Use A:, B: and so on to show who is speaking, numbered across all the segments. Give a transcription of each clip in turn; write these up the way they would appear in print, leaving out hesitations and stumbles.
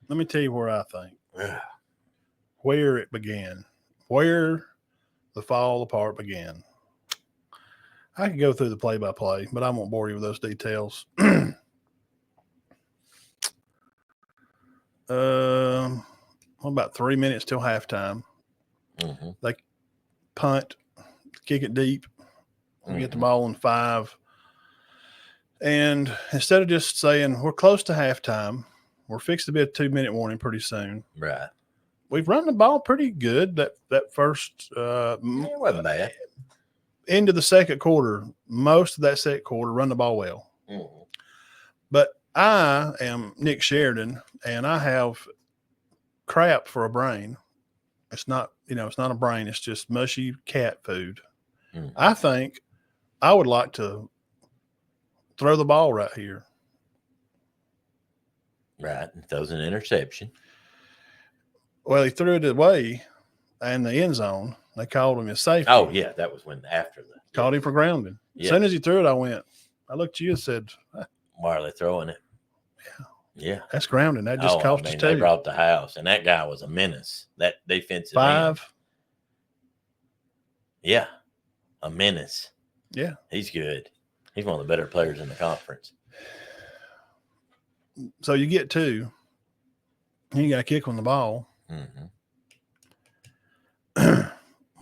A: Let me tell you where I think. Where it began. Where the fall apart began. I could go through the play-by-play, but I won't bore you with those details. About 3 minutes till halftime.
B: Mm-hmm.
A: They punt, kick it deep, get the ball in 5. And instead of just saying, we're close to halftime, we're fixed to be a 2-minute warning pretty soon.
B: Right.
A: We've run the ball pretty good that first
B: It wasn't bad.
A: Into the second quarter. Most of that second quarter, run the ball well.
B: Mm-hmm.
A: But I am Nick Sheridan, and I have crap for a brain. It's not, it's not a brain. It's just mushy cat food.
B: Mm-hmm.
A: I think I would like to throw the ball right here.
B: Right. Throws an interception.
A: Well, he threw it away in the end zone. They called him a safety.
B: Oh, yeah. That was when after the.
A: Called him for grounding.
B: Yeah.
A: As soon as he threw it, I looked at you and said,
B: why are they throwing it? Yeah.
A: That's grounding. That just cost us 2.
B: They brought the house, and that guy was a menace. That defensive
A: 5.
B: end. Yeah. A menace.
A: Yeah.
B: He's good. He's one of the better players in the conference.
A: So you get 2. You got to kick on the ball.
B: Mm-hmm.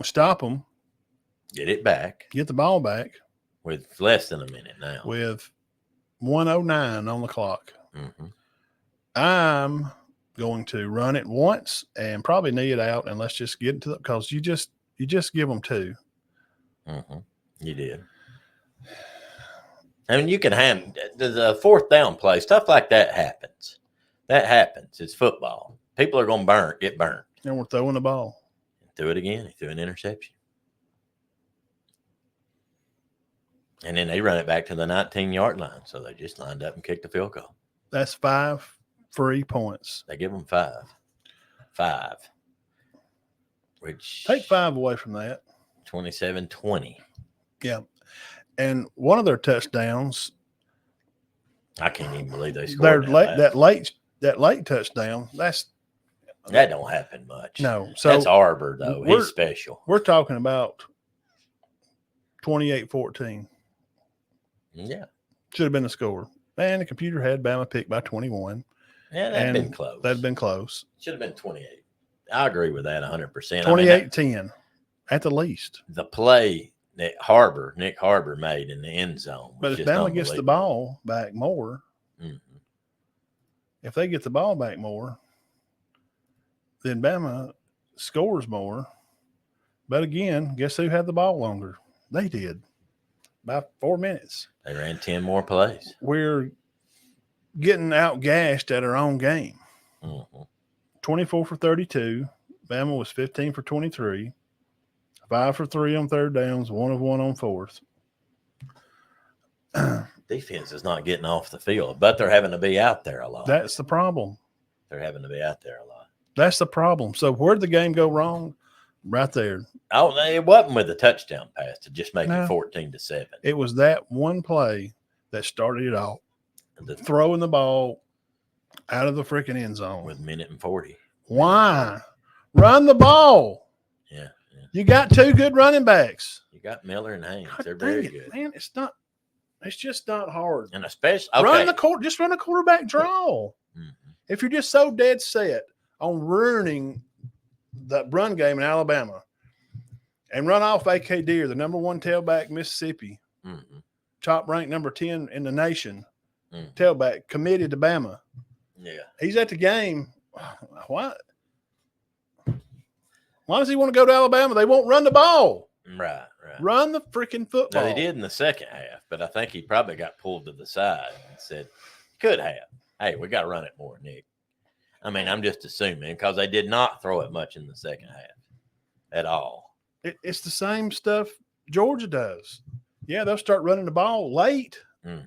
A: Stop them.
B: Get it back.
A: Get the ball back.
B: With less than a minute now.
A: With 1:09 on the clock.
B: Mm-hmm.
A: I'm going to run it once and probably knee it out, and let's just get into it because you just give them 2.
B: Mm-hmm. You did. I mean, you can have the 4th down play, stuff like that happens. That happens. It's football. People are going to get burnt.
A: And we're throwing the ball.
B: Threw it again. He threw an interception. And then they run it back to the 19-yard line. So they just lined up and kicked the field goal.
A: That's 5 free points.
B: They give them 5. 5. Which
A: take 5 away from that.
B: 27-20.
A: Yeah. And one of their touchdowns.
B: I can't even believe they scored
A: that late touchdown.
B: That don't happen much.
A: No. So
B: that's Arbor, though. He's special.
A: We're talking about 28-14.
B: Yeah.
A: Should have been the score. And the computer had Bama picked by 21.
B: Yeah, that'd been close.
A: That'd been close.
B: Should have been 28. I agree with that 100%.
A: 28-10 at the least.
B: The play that Nick Harbor made in the end zone.
A: But if Bama gets the ball back more, if they get the ball back more, then Bama scores more. But again, guess who had the ball longer? They did. About 4 minutes.
B: They ran 10 more plays.
A: We're getting out-gashed at our own game. 24 for 32. Bama was 15 for 23. 5 for 3 on 3rd downs, 1 of 1 on 4th.
B: Defense is not getting off the field, but they're having to be out there a lot.
A: That's the problem.
B: They're having to be out there a lot.
A: That's the problem. So where'd the game go wrong? Right there.
B: Oh, it wasn't with the touchdown pass to just make it 14-7.
A: It was that one play that started it all. Throwing the ball out of the freaking end zone.
B: With 1:40.
A: Why? Run the ball.
B: Yeah.
A: You got 2 good running backs.
B: You got Miller and Haynes.
A: God,
B: they're very good.
A: Man, it's just not hard.
B: And especially
A: just run a quarterback draw. If you're just so dead set on ruining the run game in Alabama and run off A.K. Deer, the number 1 tailback in Mississippi, top ranked number 10 in the nation, tailback committed to Bama.
B: Yeah.
A: He's at the game. Why does he want to go to Alabama? They won't run the ball.
B: Right.
A: Run the freaking football.
B: No, they did in the second half, but I think he probably got pulled to the side and said, could have. Hey, we got to run it more, Nick. I mean, I'm just assuming because they did not throw it much in the second half at all.
A: It's the same stuff Georgia does. Yeah, they'll start running the ball late.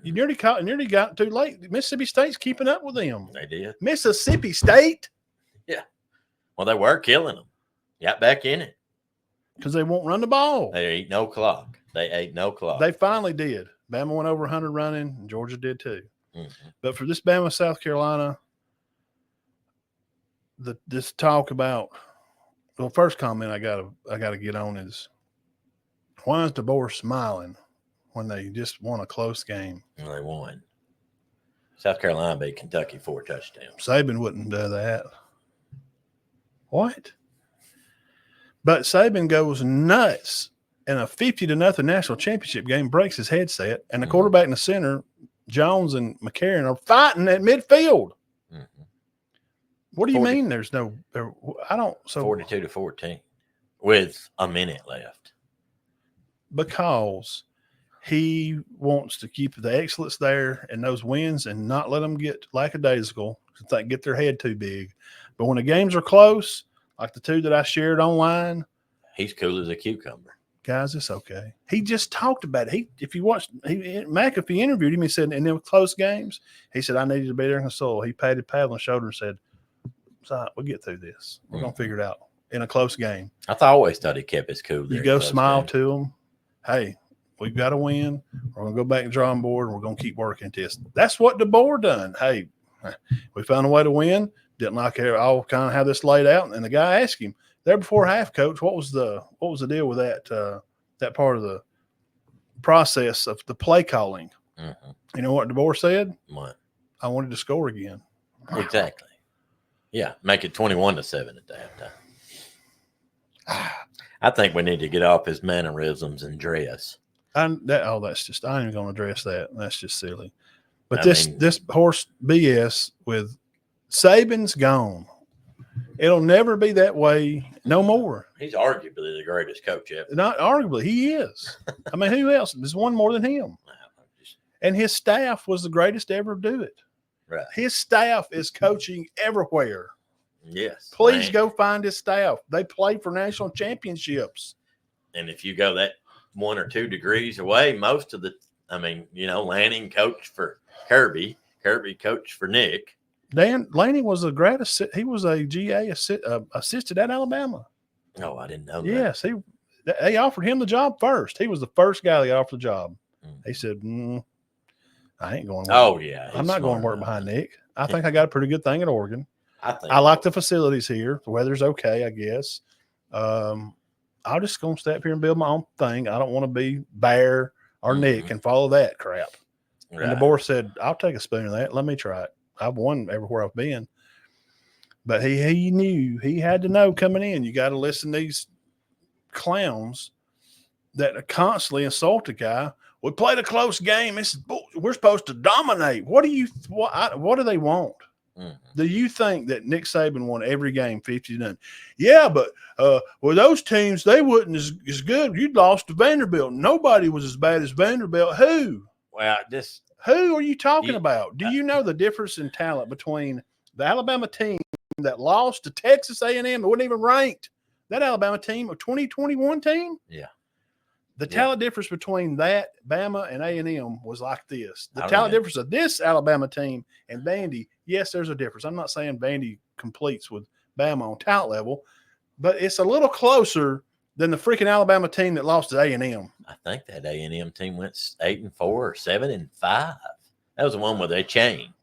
A: You nearly got too late. Mississippi State's keeping up with them.
B: They did.
A: Mississippi State?
B: Yeah. Well, they were killing them. Got back in it.
A: Because they won't run the ball.
B: They ate no clock.
A: They finally did. Bama went over 100 running, and Georgia did too. But for this Bama, South Carolina, this talk about. Well, first comment I gotta get on is, why is Deboer smiling when they just won a close game?
B: Well, they won. South Carolina beat Kentucky 4 touchdowns.
A: Saban wouldn't do that. What? But Saban goes nuts in a 50-0 national championship game, breaks his headset, and the quarterback in the center, Jones and McCarron, are fighting at midfield.
B: Mm-hmm.
A: What do you mean there's no – I don't – so
B: 42-14 with a minute left.
A: Because he wants to keep the excellence there and those wins and not let them get lackadaisical, get their head too big. But when the games are close, like the two that I shared online –
B: he's cool as a cucumber.
A: Guys, it's okay. He just talked about it. If you watched, McAfee interviewed him. He said, in them close games, he said, I needed to be there in the soul. He patted Pat on the shoulder and said, "Son, we'll get through this. We're going to figure it out in a close game."
B: I always thought he kept his cool.
A: You go smile to him. Hey, we've got to win. We're going to go back to the drawing board, and we're going to keep working at this. That's what Deboer done. Hey, we found a way to win. Didn't like it. I'll kind of have this laid out. And the guy asked him, there before half, Coach, what was the deal with that part of the process of the play calling?
B: Mm-hmm.
A: You know what Deboer said?
B: What?
A: I wanted to score again.
B: Exactly. Yeah, make it 21-7 at the halftime. I think we need to get off his mannerisms and dress.
A: That's just, I ain't even going to address that. That's just silly. But this horse BS with Saban's gone. It'll never be that way no more.
B: He's arguably the greatest coach ever.
A: Not arguably, he is. I mean, who else? There's one more than him. And his staff was the greatest to ever do it.
B: Right.
A: His staff is coaching everywhere.
B: Yes.
A: Please go find his staff. They play for national championships. And
B: if you go that 1 or 2 degrees away, most of the, Lanning coached for Kirby. Kirby coached for Nick.
A: Lanning was a grad assistant. He was a GA assistant at Alabama.
B: Oh, I didn't know that.
A: Yes, they offered him the job first. He was the first guy they offered the job. He said, I ain't going to work.
B: Oh, yeah.
A: I'm not going to work behind Nick. I think I got a pretty good thing at Oregon.
B: I
A: like the facilities here. The weather's okay, I guess. I'm just going to stay up here and build my own thing. I don't want to be Bear or Nick and follow that crap. Right. And Deboer said, I'll take a spoon of that. Let me try it. I've won everywhere I've been. But he knew. He had to know coming in. You got to listen to these clowns that constantly insult a guy. We played a close game. We're supposed to dominate. What do do they want? Mm-hmm. Do you think that Nick Saban won every game 50-0? Yeah, but with those teams, they wasn't as good. You'd lost to Vanderbilt. Nobody was as bad as Vanderbilt. Who?
B: Well,
A: who are you talking about? Do you know the difference in talent between the Alabama team that lost to Texas A&M that wasn't even ranked, that Alabama team, a 2021 team?
B: Yeah.
A: The talent difference between that Bama and A&M was like this. The talent difference of this Alabama team and Vandy, yes, there's a difference. I'm not saying Vandy completes with Bama on talent level, but it's a little closer than the freaking Alabama team that lost to A&M.
B: I think that A&M team went 8-4 or 7-5. That was the one with a chain,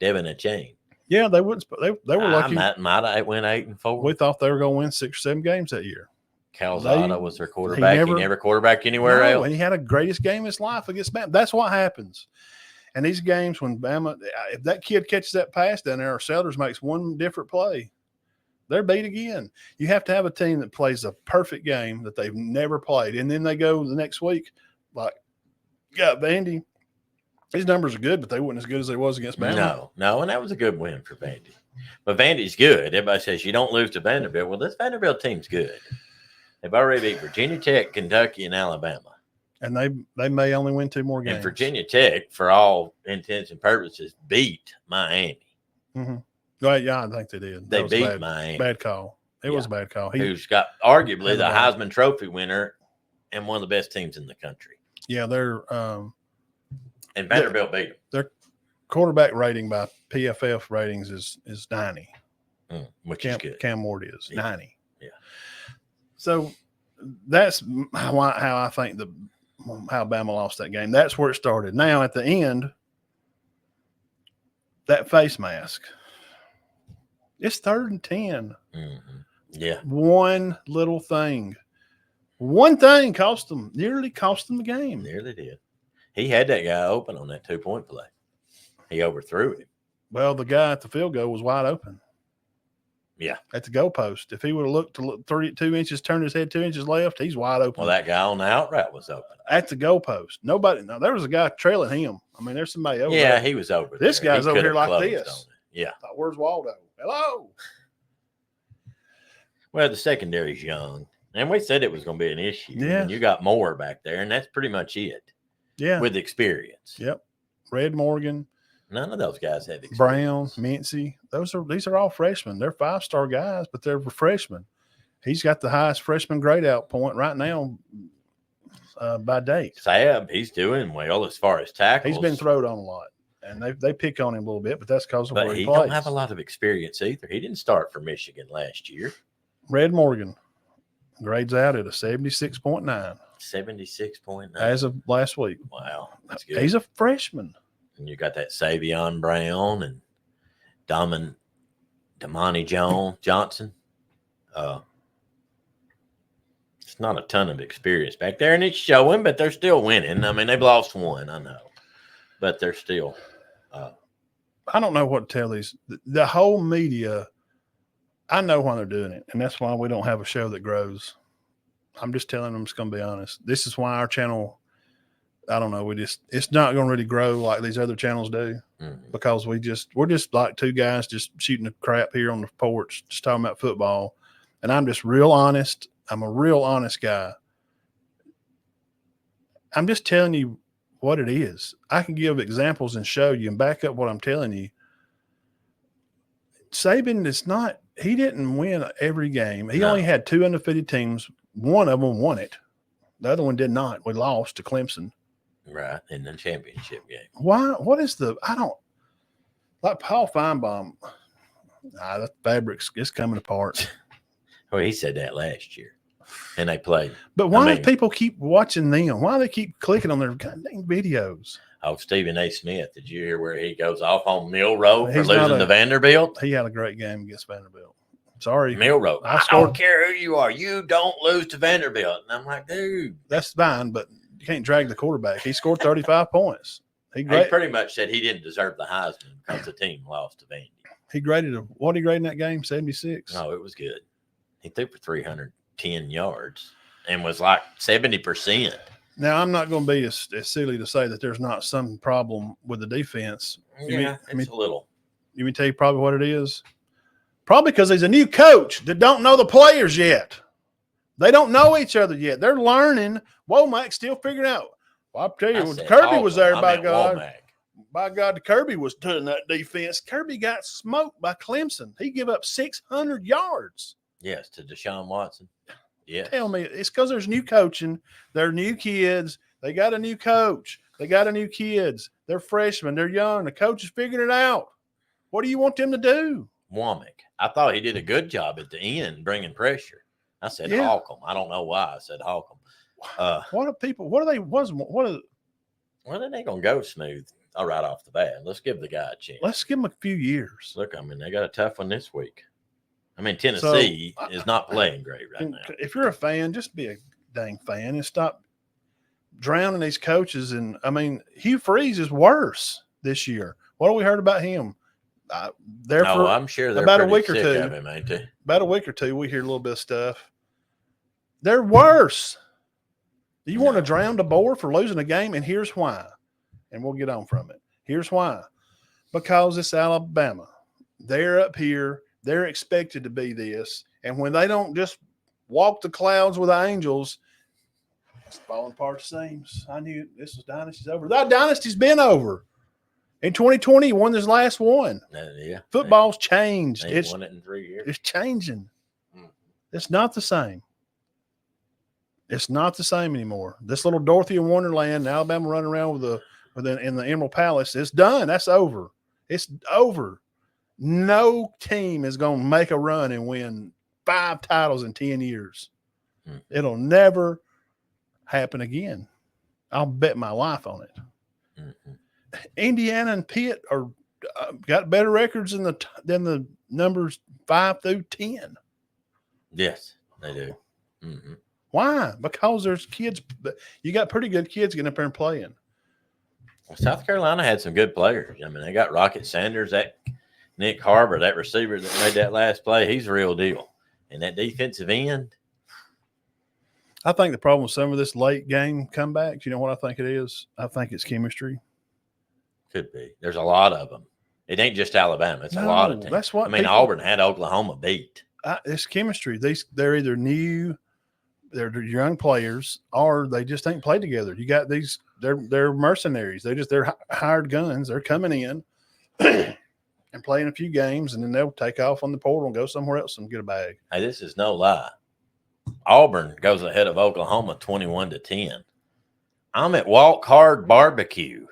B: Devin a chain.
A: Yeah, they wouldn't. They were lucky.
B: Might have went 8-4.
A: We thought they were going to win 6 or 7 games that year.
B: Calzada was their quarterback. He never quarterbacked anywhere else.
A: And he had a greatest game of his life against Bama. That's what happens. And these games when Bama, if that kid catches that pass down there or Sellers makes one different play, they're beat again. You have to have a team that plays a perfect game that they've never played. And then they go the next week, like, Vandy. His numbers are good, but they weren't as good as they was against Bama.
B: No, and that was a good win for Vandy. But Vandy's good. Everybody says you don't lose to Vanderbilt. Well, this Vanderbilt team's good. They've already beat Virginia Tech, Kentucky, and Alabama.
A: And they may only win 2 more games.
B: And Virginia Tech, for all intents and purposes, beat Miami.
A: Mm-hmm. Well, yeah, I think they did.
B: They beat Miami.
A: Bad call. It was a bad call.
B: Who's got arguably the Heisman Trophy winner and one of the best teams in the country.
A: Yeah, they're
B: and Vanderbilt beat them.
A: Their quarterback rating by PFF ratings is 90.
B: Which is good.
A: Cam Ward is 90.
B: Yeah.
A: So that's how I think how Bama lost that game. That's where it started. Now at the end, that face mask. It's 3rd and 10.
B: Mm-hmm. Yeah.
A: One little thing. Nearly cost them the game.
B: Nearly did. He had that guy open on that 2-point play. He overthrew him.
A: Well, the guy at the field goal was wide open.
B: Yeah.
A: At the goalpost. If he would have looked to look 2 inches, turned his head 2 inches left, he's wide open.
B: Well, that guy on the out route was open.
A: At the goalpost. Now, there was a guy trailing him. I mean, there's somebody over there.
B: Yeah, he was over there.
A: This guy's over here like this.
B: Yeah.
A: Where's Waldo? Hello.
B: Well, the secondary's young. And we said it was going to be an issue.
A: Yeah.
B: And you got Moore back there, and that's pretty much it.
A: Yeah.
B: With experience.
A: Yep. Red Morgan.
B: None of those guys have experience.
A: Brown, Mincy. These are all freshmen. They're 5-star guys, but they're freshmen. He's got the highest freshman grade out point right now by date.
B: Sab, he's doing well as far as tackles.
A: He's been thrown on a lot, and they pick on him a little bit, but that's because of where he
B: plays.
A: plays.
B: Don't have a lot of experience either. He didn't start for Michigan last year.
A: Red Morgan grades out at a 76.9.
B: 76.9.
A: As of last week.
B: Wow. That's good.
A: He's a freshman.
B: And you got that Savion Brown and Damani Johnson. It's not a ton of experience back there, and it's showing, but they're still winning. I mean, they've lost one, I know, but they're still.
A: I don't know what to tell these. The whole media, I know why they're doing it, and that's why we don't have a show that grows. I'm just telling them, it's going to be honest. This is why our channel, I don't know, it's not going to really grow like these other channels do, because we're just like two guys just shooting the crap here on the porch, just talking about football. And I'm just real honest. I'm a real honest guy. I'm just telling you what it is. I can give examples and show you and back up what I'm telling you. Saban he didn't win every game. He only had 2 undefeated teams. One of them won it. The other one did not. We lost to Clemson.
B: Right, in the championship game.
A: Why? What is like Paul Feinbaum, the fabric's it's coming apart.
B: Well, he said that last year, and they played.
A: But why do people keep watching them? Why do they keep clicking on their goddamn videos?
B: Oh, Stephen A. Smith, did you hear where he goes off on Milroe for losing to Vanderbilt?
A: He had a great game against Vanderbilt. Sorry.
B: Milroe. I don't care who you are. You don't lose to Vanderbilt. And I'm like, dude.
A: That's fine, but you can't drag the quarterback. He scored 35 points.
B: He pretty much said he didn't deserve the Heisman because the team lost to Vandy.
A: He graded what did he grade in that game? 76?
B: No, it was good. He threw for 310 yards and was like 70%.
A: Now, I'm not going to be as silly to say that there's not some problem with the defense.
B: It's a little.
A: You mean tell you probably what it is? Probably because he's a new coach that don't know the players yet. They don't know each other yet. They're learning. Womack's still figuring out. Well, I'll tell you, when Kirby was there, by God. Womack. By God, Kirby was doing that defense. Kirby got smoked by Clemson. He gave up 600 yards.
B: Yes, to Deshaun Watson. Yes.
A: Tell me, it's because there's new coaching. They're new kids. They got a new coach. They got a new kids. They're freshmen. They're young. The coach is figuring it out. What do you want them to do?
B: Womack. I thought he did a good job at the end bringing pressure. I said Holcomb. I don't know why I said Holcomb.
A: What are people? What are they? Well,
B: they gonna go smooth right off the bat. Let's give the guy a chance.
A: Let's give him a few years.
B: Look, I mean, they got a tough one this week. I mean, Tennessee is not playing great right now.
A: If you're a fan, just be a dang fan and stop drowning these coaches. And I mean, Hugh Freeze is worse this year. What have we heard about him?
B: I'm sure they're
A: about a week or two.
B: Of him, ain't they?
A: About a week or two, we hear a little bit of stuff. They're worse. You want to drown Deboer for losing a game, and here's why. And we'll get on from it. Here's why. Because it's Alabama. They're up here. They're expected to be this. And when they don't just walk the clouds with the angels, it's falling apart the seams. I knew this was dynasty's over. That dynasty's been over. In 2020, he won his last one. Football's changed.
B: It's won it in 3 years.
A: It's changing. It's not the same. It's not the same anymore. This little Dorothy in Wonderland, Alabama running around in the Emerald Palace, it's done. That's over. It's over. No team is going to make a run and win 5 titles in 10 years. It'll never happen again. I'll bet my life on it. Indiana and Pitt are got better records than the numbers 5 through 10.
B: Yes, they do. Mm-hmm.
A: Why? Because there's kids. You got pretty good kids getting up there and playing.
B: Well, South Carolina had some good players. I mean, they got Rocket Sanders, that Nick Harbor, that receiver that made that last play. He's a real deal. And that defensive end.
A: I think the problem with some of this late game comebacks, you know what I think it is? I think it's chemistry.
B: Could be. There's a lot of them. It ain't just Alabama. It's a lot of teams.
A: That's what
B: I mean, Auburn had Oklahoma beat.
A: It's chemistry. They're either new, they're young players, or they just ain't played together. You got these. They're mercenaries. They're hired guns. They're coming in and playing a few games, and then they'll take off on the portal and go somewhere else and get a bag.
B: Hey, this is no lie. Auburn goes ahead of Oklahoma 21-10. I'm at Walk Hard Barbecue.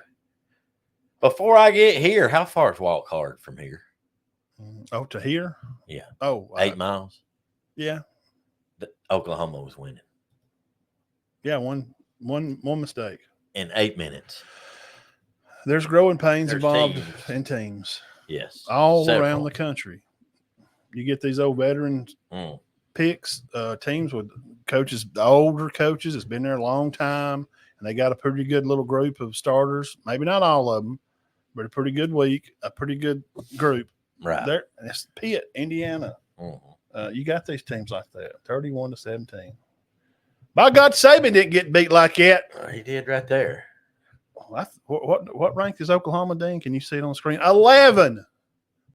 B: Before I get here, how far is Walk Hard from here?
A: Oh, to here?
B: Yeah.
A: Oh,
B: 8 miles.
A: Yeah.
B: Oklahoma was winning.
A: Yeah, one mistake.
B: In 8 minutes.
A: There's growing pains
B: There's
A: involved
B: teams.
A: in teams.
B: Yes.
A: All around the country. You get these old veterans picks, teams with coaches, the older coaches that's been there a long time, and they got a pretty good little group of starters. Maybe not all of them, but a pretty good week, a pretty good group.
B: Right.
A: There, it's Pitt, Indiana. You got these teams like that, 31-17. By God, Saban didn't get beat like that.
B: He did right there.
A: What rank is Oklahoma, Dean? Can you see it on the screen? 11.